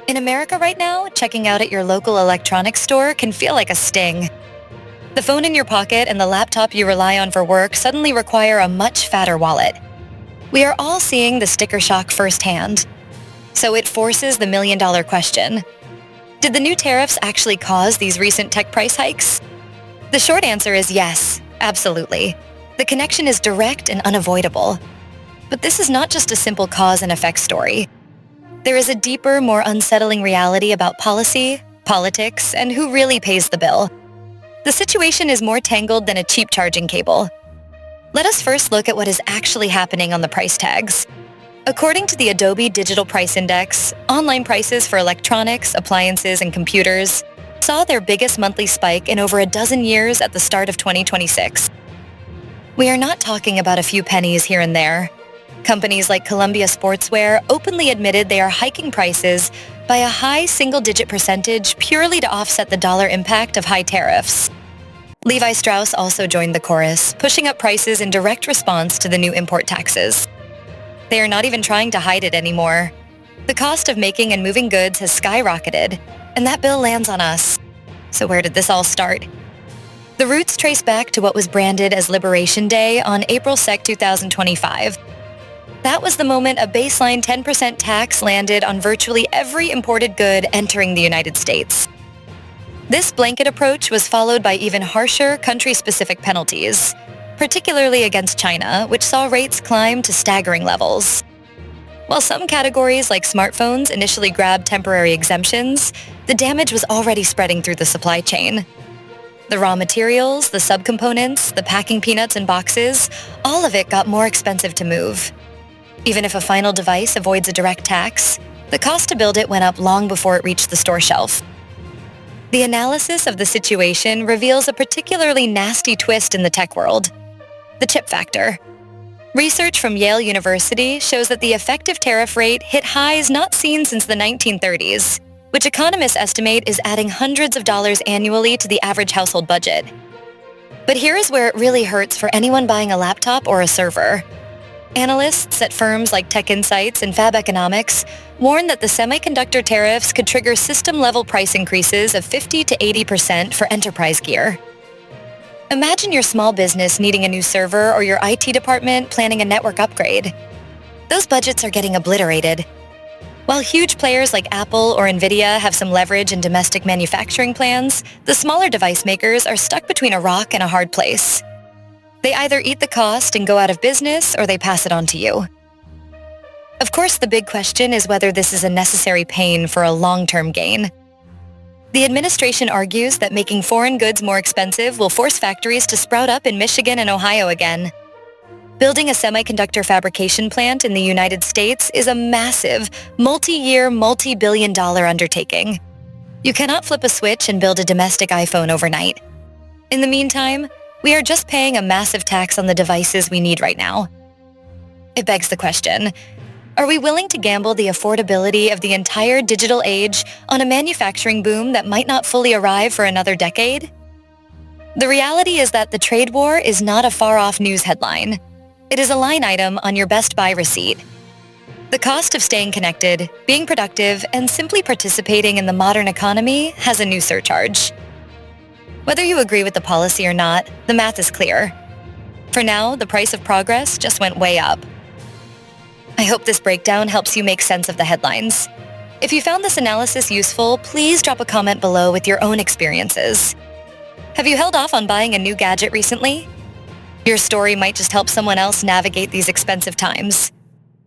In America right now, checking out at your local electronics store can feel like a sting. The phone in your pocket and the laptop you rely on for work suddenly require a much fatter wallet. We are all seeing the sticker shock firsthand. So it forces the million-dollar question. Did the new tariffs actually cause these recent tech price hikes? The short answer is yes, absolutely. The connection is direct and unavoidable. But this is not just a simple cause and effect story. There is a deeper, more unsettling reality about policy, politics, and who really pays the bill. The situation is more tangled than a cheap charging cable. Let us first look at what is actually happening on the price tags. According to the Adobe Digital Price Index, online prices for electronics, appliances, and computers saw their biggest monthly spike in over a dozen years at the start of 2026. We are not talking about a few pennies here and there. Companies like Columbia Sportswear openly admitted they are hiking prices by a high single-digit percentage purely to offset the dollar impact of high tariffs. Levi Strauss also joined the chorus, pushing up prices in direct response to the new import taxes. They are not even trying to hide it anymore. The cost of making and moving goods has skyrocketed, and that bill lands on us. So where did this all start? The roots trace back to what was branded as Liberation Day on April 2, 2025. That was the moment a baseline 10% tax landed on virtually every imported good entering the United States. This blanket approach was followed by even harsher country-specific penalties, particularly against China, which saw rates climb to staggering levels. While some categories like smartphones initially grabbed temporary exemptions, the damage was already spreading through the supply chain. The raw materials, the subcomponents, the packing peanuts in boxes, all of it got more expensive to move. Even if a final device avoids a direct tax, the cost to build it went up long before it reached the store shelf. The analysis of the situation reveals a particularly nasty twist in the tech world: the chip factor. Research from Yale University shows that the effective tariff rate hit highs not seen since the 1930s, which economists estimate is adding hundreds of dollars annually to the average household budget. But here is where it really hurts for anyone buying a laptop or a server. Analysts at firms like TechInsights and Fab Economics warn that the semiconductor tariffs could trigger system-level price increases of 50 to 80% for enterprise gear. Imagine your small business needing a new server or your IT department planning a network upgrade. Those budgets are getting obliterated. While huge players like Apple or Nvidia have some leverage in domestic manufacturing plans, the smaller device makers are stuck between a rock and a hard place. They either eat the cost and go out of business, or they pass it on to you. Of course, the big question is whether this is a necessary pain for a long-term gain. The administration argues that making foreign goods more expensive will force factories to sprout up in Michigan and Ohio again. Building a semiconductor fabrication plant in the United States is a massive, multi-year, multi-billion-dollar undertaking. You cannot flip a switch and build a domestic iPhone overnight. In the meantime, we are just paying a massive tax on the devices we need right now. It begs the question, are we willing to gamble the affordability of the entire digital age on a manufacturing boom that might not fully arrive for another decade? The reality is that the trade war is not a far-off news headline. It is a line item on your Best Buy receipt. The cost of staying connected, being productive, and simply participating in the modern economy has a new surcharge. Whether you agree with the policy or not, the math is clear. For now, the price of progress just went way up. I hope this breakdown helps you make sense of the headlines. If you found this analysis useful, please drop a comment below with your own experiences. Have you held off on buying a new gadget recently? Your story might just help someone else navigate these expensive times.